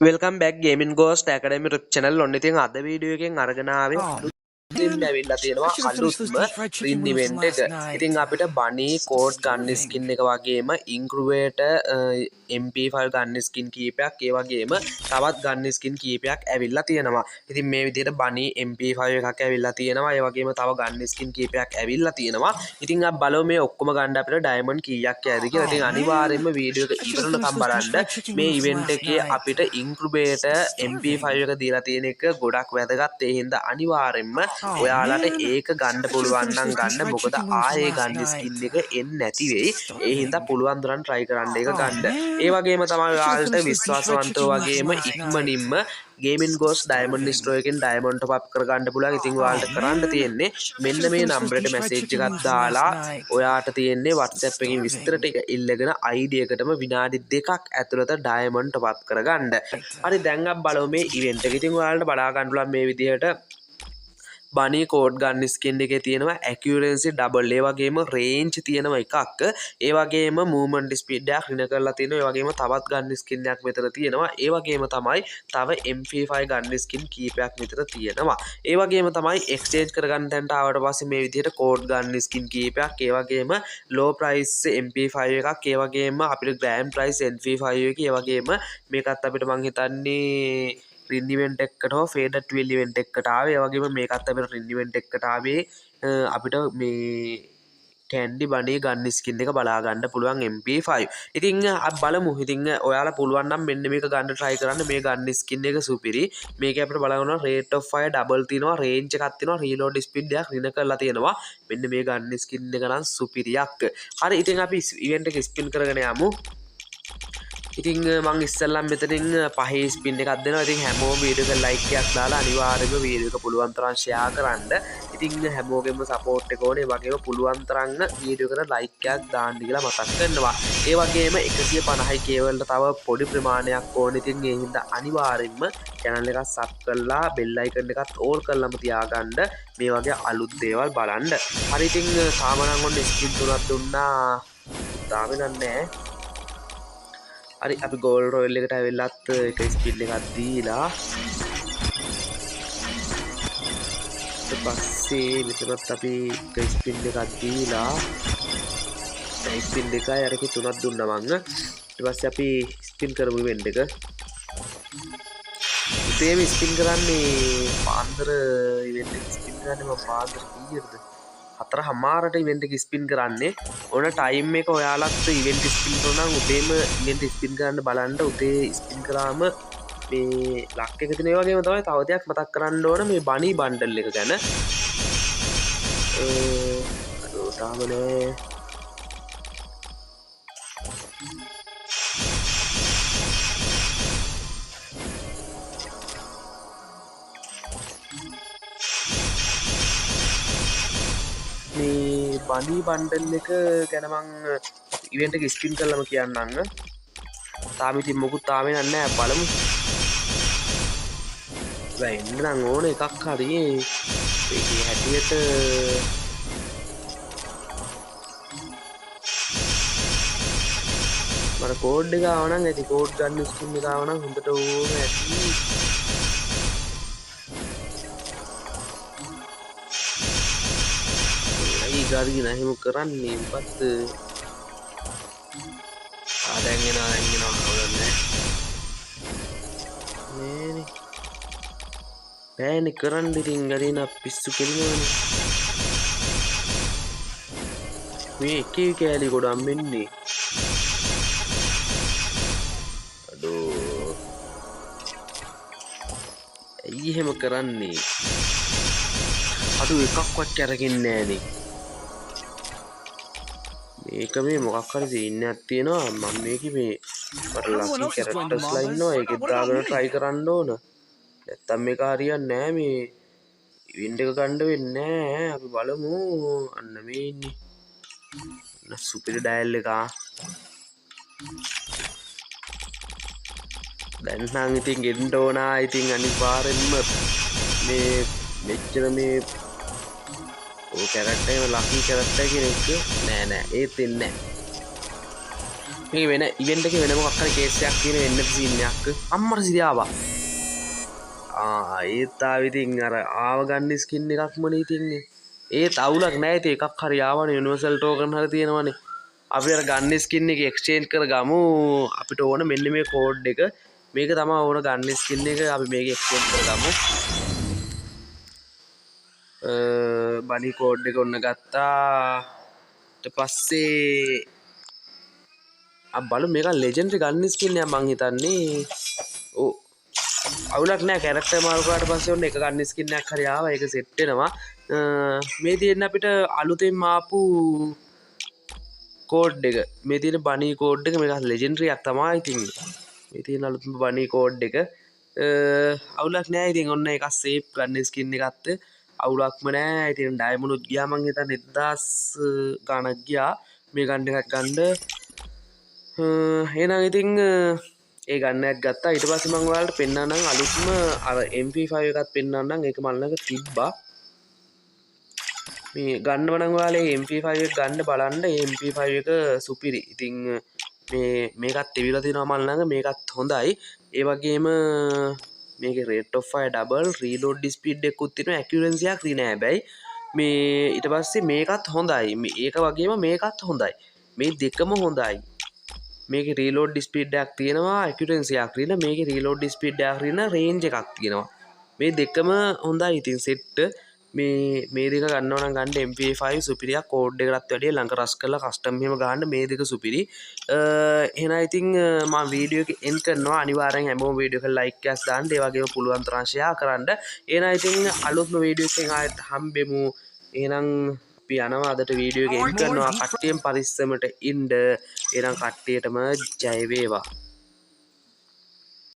Welcome back Gaming Ghost Academy channel ඔන්න ඉතින් අද වීඩියෝ එකෙන් අරගෙන ආවේ අලුතින් ඇවිල්ලා තියෙනවා අලුත්ම රින් ඉවෙන්ට් එක. ඉතින් අපිට බනි කෝඩ් ගන්න ස්කින් එක වගේම ඉන්ක්‍රිවේටර් MP5 ගන්න ස්කින් කීපයක් ඒ වගේම තවත් ගන්න ස්කින් කීපයක් ඇවිල්ලා තියෙනවා. ඉතින් මේ විදිහට බනි MP5 එකක් ඇවිල්ලා තියෙනවා. ඒ වගේම තව ගන්න ස්කින් කීපයක් ඇවිල්ලා තියෙනවා. ඉතින් අපි බලමු මේ ඔක්කොම ගන්න අපිට ඩයමන්ඩ් කීයක් යයිද කියලා. ඉතින් අනිවාර්යයෙන්ම වීඩියෝ එක ඉවරනකම් බලන්න. මේ ඉවෙන්ට් එකේ අපිට ඉන්ක්‍රිවේටර් MP5 එක දීලා තියෙන එක ගොඩක් වැදගත්. ඒ හින්දා අනිවාර්යයෙන්ම ඔයාලට ඒක ගන්න පුළුවන් නම් ගන්න. මොකද ආයේ ගන්න ස්කින් එක එන්නේ නැති වෙයි. ඒ හින්දා පුළුවන් තරම් try කරන්න ඒක ගන්න. ඒ වගේම තමයි ඔයාලට විශ්වාසවන්තව වගේම ඉක්මනින්ම Gaming Ghost Diamond Store එකෙන් Diamond top up කරගන්න පුළුවන්. ඉතින් ඔයාලට කරන්න තියෙන්නේ මෙන්න මේ නම්බරයට මැසේජ් එකක් දාලා ඔයාට තියෙන්නේ WhatsApp එකකින් විස්තර ටික ඉල්ලගෙන ID එකටම විනාඩි 2ක් ඇතුළත Diamond top up කරගන්න. හරි දැන් අපි බලමු මේ ඉවෙන්ට් එක. ඉතින් ඔයාලට බලා ගන්න පුළුවන් මේ විදිහට බනි කෝඩ් ගන්න ස්කින් එකේ තියෙනවා accuracy double ඒ වගේම range තියෙනවා එකක් ඒ වගේම movement speed එකක් රින කරලා තියෙනවා ඒ වගේම තවත් ගන්න ස්කින් එකක් මෙතන තියෙනවා ඒ වගේම තමයි තව MP5 ගන්න ස්කින් කීපයක් මෙතන තියෙනවා ඒ වගේම තමයි exchange කරගන්න තැනට ආවට පස්සේ මේ විදිහට කෝඩ් ගන්න ස්කින් කීපයක් ඒ වගේම low price MP5 එකක් ඒ වගේම අපිට grand price MP5 එක ඒ වගේම මේකත් අපිට මං හිතන්නේ රින් ඉවෙන්ට් එකකට හෝ ෆේඩර් 12 ඉවෙන්ට් එකකට ආවේ. ඒ වගේම මේකත් අපිට රින් ඉවෙන්ට් එකකට ආවේ අපිට මේ කැන්ඩි බණේ ගන්න ස්කින් එක බලා ගන්න පුළුවන් MP5. ඉතින් අපි බලමු. ඉතින් ඔයාලා පුළුවන් නම් මෙන්න මේක ගන්න try කරන්න. මේ ගන්න ස්කින් එක සුපිරි. මේකේ අපිට බලන්න rate of fire double තියෙනවා, range එකක් තියෙනවා, reload speed එකක් රින කරලා තියෙනවා. මෙන්න මේ ගන්න ස්කින් එක නම් සුපිරියක්. හරි ඉතින් අපි ඉවෙන්ට් එක ස්පින් කරගෙන යමු. ඉතින් මං ඉස්සල්ලම් මෙතනින් පහේ ස්පින් එකක් දෙනවා. ඉතින් හැමෝම වීඩියෝ එක ලයික් එකක් දාලා අනිවාර්යයෙන්ම වීඩියෝ එක පුළුවන් තරම් ෂෙයා කරන්න. ඉතින් හැමෝගෙම සපෝට් එක ඕනේ. ඒ වගේම පුළුවන් තරම් වීඩියෝ එකට ලයික් එකක් දාන්න කියලා මතක් කරනවා. ඒ වගේම 150යි K වලට තව පොඩි ප්‍රමාණයක් ඕනේ. ඉතින් ඒ හින්දා අනිවාර්යයෙන්ම channel එක sub කරලා bell icon එකත් all කරලාම තියාගන්න. මේ වගේ අලුත් දේවල් බලන්න. හරි ඉතින් තාම නම් ඔන්න ස්කින් තුනක් දුන්නා. තාම නෑ. හරි අපි ගෝල් රොයල් එකට ඇවිල්ලත් එක ස්පින් එකක් දීලා ඊට පස්සේ මෙතනත් අපි එක ස්පින් එකක් දීලා ස්පින් දෙකයි අරක තුනක් දුන්නා මං ඊට පස්සේ අපි ස්පින් කරමු ඉවෙන්ට් එක ඉතින් ස්පින් කරන්නේ පාන්දර ඉවෙන්ට් එක ස්පින් කරන්නේ මම පාන්දර කීයටද 4:00ට ඉවෙන්ට් එක ස්පින් කරන්නේ ඕන ටයිම් එක ඔයාලත් ඉවෙන්ට් ස්පින් කරනවා නම් උදේම ඉවෙන්ට් ස්පින් කරන්න බලන්න උදේ ස්පින් කරාම මේ ලක් එක තියෙන ඒ වගේම තමයි තව දෙයක් මතක් කරන්න ඕන මේ බනි බන්ඩල් එක ගැන අදෝ තාම නෑ මේ බනි බන්ඩල් එක ගැන මං ඉවෙන්ට් එක ස්පින් කරලාම කියන්නම්. තාම ඉතින් මොකුත් තාම නෑ බලමු. වෙන්න නම් ඕන එකක් හරි ඒකේ හැටියට මට කෝඩ් එක ආව නම් ඇති කෝඩ් ගන්න ස්කින් එක ආව නම් හොඳට ඕන ඇති. ගාරිගෙන එහෙම කරන්නේ උපත් දැන් එනවා හොලන්නේ නේනේ බෑනේ කරන්න ඉතින් ගරින පිස්සු කෙලිනවනේ මේ එකේ කෑලි ගොඩක් මෙන්නේ අඩෝ ඇයි එහෙම කරන්නේ අඩෝ එකක්වත් කරගන්නේ නෑනේ ඒක මේ මොකක් හරි සීන් එකක් තියෙනවා මම මේකේ මේ මට ලකි කැරක්ටර්ස්ලා ඉන්නවා ඒකෙත් දාගෙන try කරන්න ඕන නැත්තම් මේක හරියන්නේ නෑ මේ ඉවෙන්ට් එක ගන්න වෙන්නේ නෑ අපි බලමු අන්න මේ ඉන්නේ සුපිරි ඩයල් එක දැන් නම් ඉතින් ගෙන්න ඕන ඉතින් අනිවාර්යෙන්ම මේ මෙච්චර මේ ඕ කැරක්ටර් එක ලකි කැරක්ටර් කෙනෙක් නෑ ඒත් එන්නේ මේ වෙන ඉවෙන්ට් එකේ වෙන මොකක් හරි කේස් එකක් තියෙන වෙන්න සීන් එකක් අම්මට සිරියාවා ඒත් ආව ඉතින් අර ආව ගන්න ස්කින් එකක්මනේ ඉතින් ඒත් අවුලක් නැහැ ඉතින් එකක් හරි ආවනේ යුනිවර්සල් ටෝකන් හරි තියෙනවනේ අපි අර ගන්න ස්කින් එක එක්ස්චේන්ජ් කරගමු අපිට ඕන මෙන්න මේ කෝඩ් එක මේක තමයි ඕන ගන්න ස්කින් එක අපි මේක එක්ස්චේන්ජ් කරගමු බනි කෝඩ් එක ඔන්න ගත්තා ඊට පස්සේ බලු මේක ලෙජෙන්ඩරි ගන්න ස්කින් එක මං හිතන්නේ ඕ අවුලක් නෑ කැරක්ටර් මාරු කරාට පස්සේ ඔන්න එක ගන්න ස්කින් එකක් හරි ආවා ඒක සෙට් වෙනවා මේ තියෙන අපිට අලුතෙන් ආපු කෝඩ් එක මේ තියෙන බනි කෝඩ් එක මේක ලෙජෙන්ඩරි එකක් තමයි ඉතින් මේ තියෙන අලුතෙන් බනි කෝඩ් එක අවුලක් නෑ ඉතින් ඔන්න එකක් සේව් ගන්න ස්කින් එකක් අත්ත අවුලක්ම නෑ ඉතින් ඩයමන්ඩ්ුත් ගියා මං හිතන්නේ 1000 ගණක් ගියා මේ ගන්න එකක් ගන්න එහෙනම් ඉතින් ඒ ගන්නයක් ගත්තා ඊට පස්සේ මම ඔයාලට පෙන්නන්නම් අලුත්ම අර MP5 එකත් පෙන්නන්නම් ඒක මල් ළඟ තිබ්බා මේ ගන්නව නම් ඔයාලා MP5 එක ගන්න බලන්න MP5 එක සුපිරි ඉතින් මේකත් තිබිලා තියෙනවා මල් ළඟ මේකත් හොඳයි ඒ වගේම මේකේ rate of fire double reload speed එකකුත් තියෙනවා accuracy එකක් නෑ හැබැයි මේ ඊට පස්සේ මේකත් හොඳයි මේක වගේම මේකත් හොඳයි මේ දෙකම හොඳයි මේකේ රීලෝඩ් ස්පීඩ් එකක් තියෙනවා accuracy එකක් තියෙනවා මේකේ රීලෝඩ් ස්පීඩ් එකක් තියෙනවා රේන්ජ් එකක් තියෙනවා මේ දෙකම හොඳයි ඉතින් සෙට් මේ දෙක ගන්නවා නම් ගන්න MP5 සුපිරියක් කෝඩ් එකකට වැඩිය ළඟ රස් කරලා කස්ටම් එහෙම ගන්න මේ දෙක සුපිරි එහෙනම් ඉතින් මම වීඩියෝ එක එන්ඩ් කරනවා අනිවාර්යෙන් හැමෝම වීඩියෝ එක ලයික් එකක් දාන්න ඒ වගේම පුළුවන් තරම් ෂෙයා කරන්න එහෙනම් ඉතින් අලුත්ම වීඩියෝ එකකින් ආයෙත් හම්බෙමු එහෙනම් අපි යනවා අදට වීඩියෝ එක එන්ඩ් කරනවා කට්ටියම පරිස්සමට ඉන්න එහෙනම් කට්ටියටම ජය වේවා